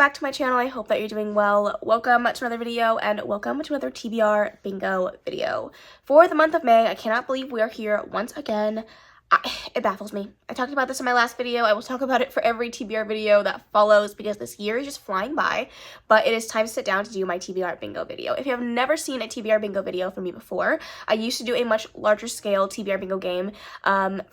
back to my channel. I hope that you're doing well. Welcome to another video and welcome to another TBR Bingo video. For the month of May, I cannot believe we are here once again. It baffles me. I talked about this in my last video. I will talk about it for every TBR video that follows because this year is just flying by, but it is time to sit down to do my TBR Bingo video. If you have never seen a TBR Bingo video from me before, I used to do a much larger scale TBR Bingo game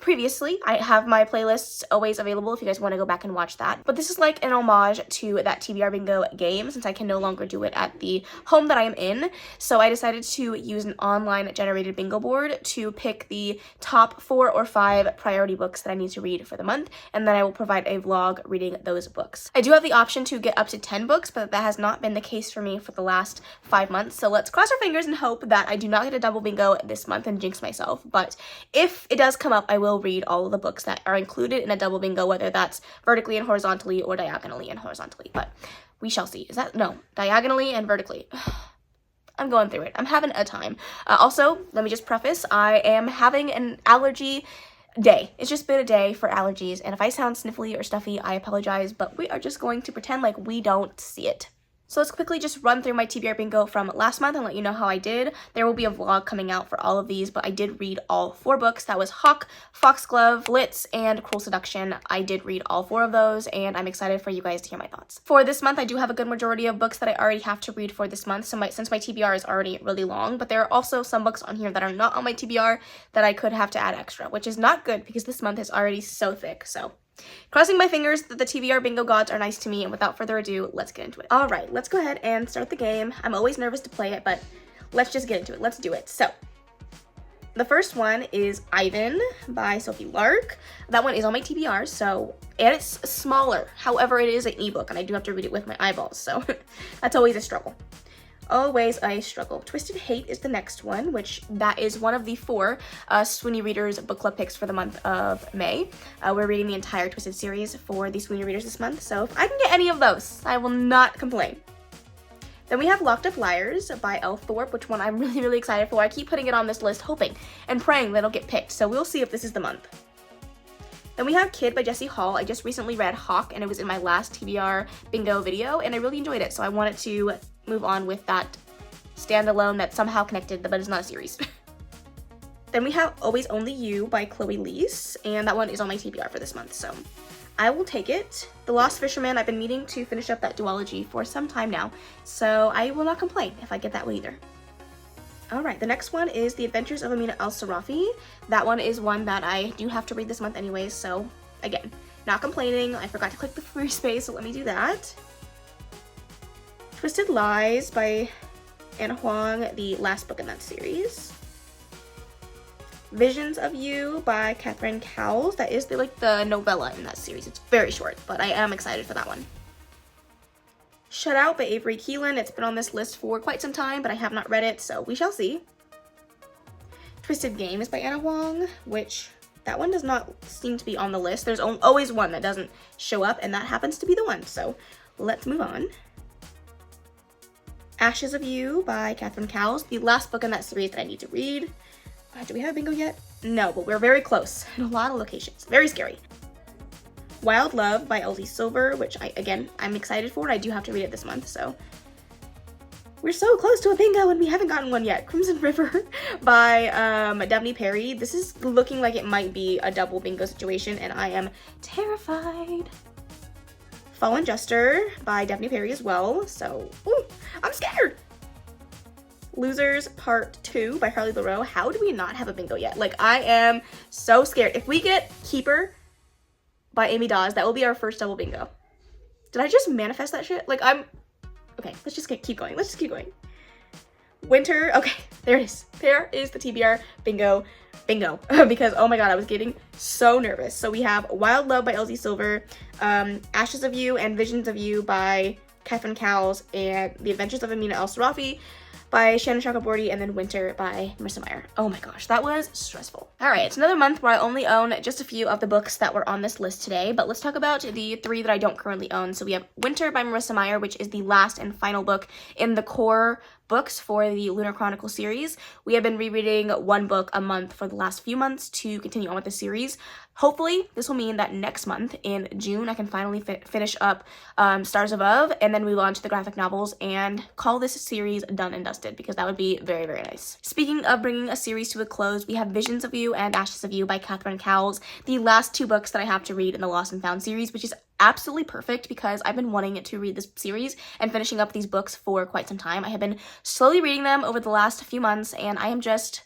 previously. I have my playlists always available if you guys want to go back and watch that, but this is like an homage to that TBR Bingo game since I can no longer do it at the home that I am in. So I decided to use an online generated bingo board to pick the top 4 or 5 priority books that I need to read for the month, and then I will provide a vlog reading those books. I do have the option to get up to 10 books, but that has not been the case for me for the last 5 months, so let's cross our fingers and hope that I do not get a double bingo this month and jinx myself. But if it does come up, I will read all of the books that are included in a double bingo, whether that's vertically and horizontally or diagonally and horizontally, but we shall see. No, diagonally and vertically. I'm going through it. I'm having a time. Also, let me just preface, I am having an allergy day. It's just been a day for allergies, and if I sound sniffly or stuffy, I apologize, but we are just going to pretend like we don't see it. So let's quickly just run through my TBR Bingo from last month and let you know how I did. There will be a vlog coming out for all of these, but I did read all 4 books. That was Hawk, Foxglove, Blitz, and Cruel Seduction. I did read all 4 of those, and I'm excited for you guys to hear my thoughts. For this month, I do have a good majority of books that I already have to read for this month, so since my TBR is already really long, but there are also some books on here that are not on my TBR that I could have to add extra, which is not good because this month is already so thick, so crossing my fingers that the TBR Bingo gods are nice to me, and without further ado, let's get into it. All right, let's go ahead and start the game. I'm always nervous to play it, but let's just get into it. Let's do it. So, the first one is Ivan by Sophie Lark. That one is on my TBR, and it's smaller. However, it is an ebook, and I do have to read it with my eyeballs, so that's always a struggle. Always a struggle. Twisted Hate is the next one, which that is one of the 4 Sweeney Readers book club picks for the month of May. We're reading the entire Twisted series for the Sweeney Readers this month, so if I can get any of those, I will not complain. Then we have Locked Up Liars by Elle Thorpe, which one I'm really excited for. I keep putting it on this list, hoping and praying that it'll get picked, so we'll see if this is the month. Then we have Kid by Jessie Hall. I just recently read Hawk, and it was in my last TBR Bingo video, and I really enjoyed it, so I wanted to move on with that standalone that's somehow connected, but it's not a series. Then we have Always Only You by Chloe Leese, and that one is on my TBR for this month, so I will take it. The Lost Fisherman, I've been meaning to finish up that duology for some time now, so I will not complain if I get that one either. Alright, the next one is The Adventures of Amina El-Sarafi. That one is one that I do have to read this month anyways, so again, not complaining. I forgot to click the free space, so let me do that. Twisted Lies by Anna Huang, the last book in that series. Visions of You by Catherine Cowles. That is the novella in that series. It's very short, but I am excited for that one. Shut Out by Avery Keelan. It's been on this list for quite some time, but I have not read it, so we shall see. Twisted Game is by Anna Huang, which that one does not seem to be on the list. There's always one that doesn't show up, and that happens to be the one, so let's move on. Ashes of You by Catherine Cowles, the last book in that series that I need to read. Do we have a bingo yet? No, but we're very close in a lot of locations. Very scary. Wild Love by Elsie Silver, which I'm excited for. I do have to read it this month, so we're so close to a bingo and we haven't gotten one yet. Crimson River by Devney Perry. This is looking like it might be a double bingo situation, and I am terrified. Fallen Jester by Devney Perry as well, so I'm scared. Losers Part 2 by Harley LaRoe. How do we not have a bingo yet? I am so scared. If we get Keeper by Amy Dawes, that will be our first double bingo. Did I just manifest that shit? Okay, let's just keep going. Let's just keep going. Winter, okay, there it is. There is the TBR Bingo, because oh my god, I was getting so nervous. So we have Wild Love by Elsie Silver, Ashes of You and Visions of You by Catherine Cowles, and The Adventures of Amina El-Sarafi by Shannon Chakraborty, and then Winter by Marissa Meyer. Oh my gosh, that was stressful. Alright, it's another month where I only own just a few of the books that were on this list today, but let's talk about the 3 that I don't currently own. So we have Winter by Marissa Meyer, which is the last and final book in the core books for the Lunar Chronicle series. We have been rereading one book a month for the last few months to continue on with the series. Hopefully, this will mean that next month in June, I can finally finish up Stars Above, and then move on to the graphic novels and call this series done and dusted, because that would be very, very nice. Speaking of bringing a series to a close, we have Visions of You and Ashes of You by Catherine Cowles, the last two books that I have to read in the Lost and Found series, which is absolutely perfect because I've been wanting to read this series and finishing up these books for quite some time. I have been slowly reading them over the last few months, and I am just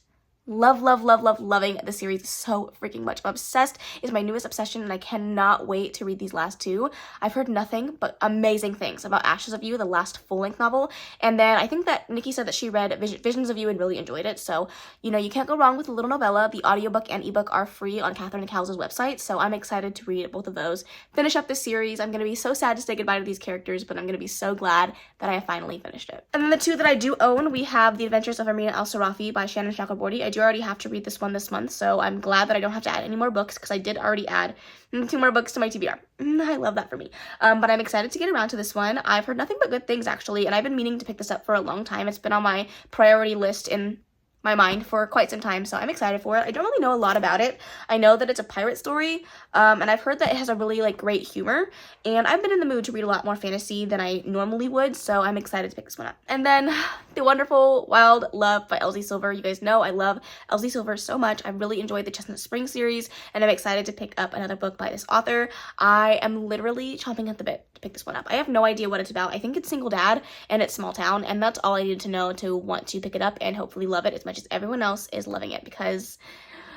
loving the series so freaking much. I'm obsessed. It's my newest obsession, and I cannot wait to read these last two. I've heard nothing but amazing things about Ashes of You, the last full-length novel, and then I think that Nikki said that she read Visions of You and really enjoyed it, so, you know, you can't go wrong with a little novella. The audiobook and ebook are free on Catherine Cowles' website, so I'm excited to read both of those, finish up this series. I'm going to be so sad to say goodbye to these characters, but I'm going to be so glad that I have finally finished it. And then the two that I do own, we have The Adventures of Amina Al-Sarafi by Shannon Chakraborty. I do already have to read this one this month, so I'm glad that I don't have to add any more books, because I did already add 2 more books to my TBR. I love that for me. But I'm excited to get around to this one. I've heard nothing but good things, actually, and I've been meaning to pick this up for a long time. It's been on my priority list in my mind for quite some time, so I'm excited for it. I don't really know a lot about it. I know that it's a pirate story, and I've heard that it has a really great humor, and I've been in the mood to read a lot more fantasy than I normally would, so I'm excited to pick this one up. And then The Wonderful Wild Love by Elsie Silver. You guys know I love Elsie Silver so much. I really enjoyed the Chestnut Spring series, and I'm excited to pick up another book by this author. I am literally chomping at the bit to pick this one up. I have no idea what it's about. I think it's single dad and it's small town, and that's all I needed to know to want to pick it up and hopefully love it as much as everyone else is loving it, because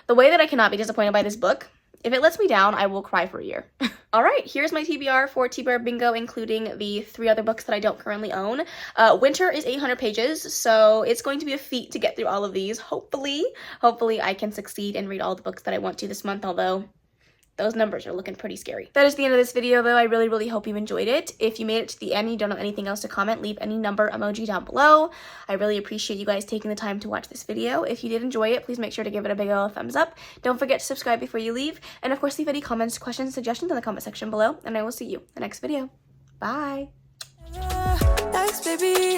the way that I cannot be disappointed by this book, if it lets me down, I will cry for a year. All right, here's my TBR for TBR Bingo, including the 3 other books that I don't currently own. Winter is 800 pages, so it's going to be a feat to get through all of these. Hopefully I can succeed and read all the books that I want to this month, although those numbers are looking pretty scary. That is the end of this video, though. I really hope you enjoyed it. If you made it to the end and you don't know anything else to comment, leave any number emoji down below. I really appreciate you guys taking the time to watch this video. If you did enjoy it, please make sure to give it a big old thumbs up. Don't forget to subscribe before you leave. And of course, leave any comments, questions, suggestions in the comment section below. And I will see you in the next video. Bye! Thanks, baby.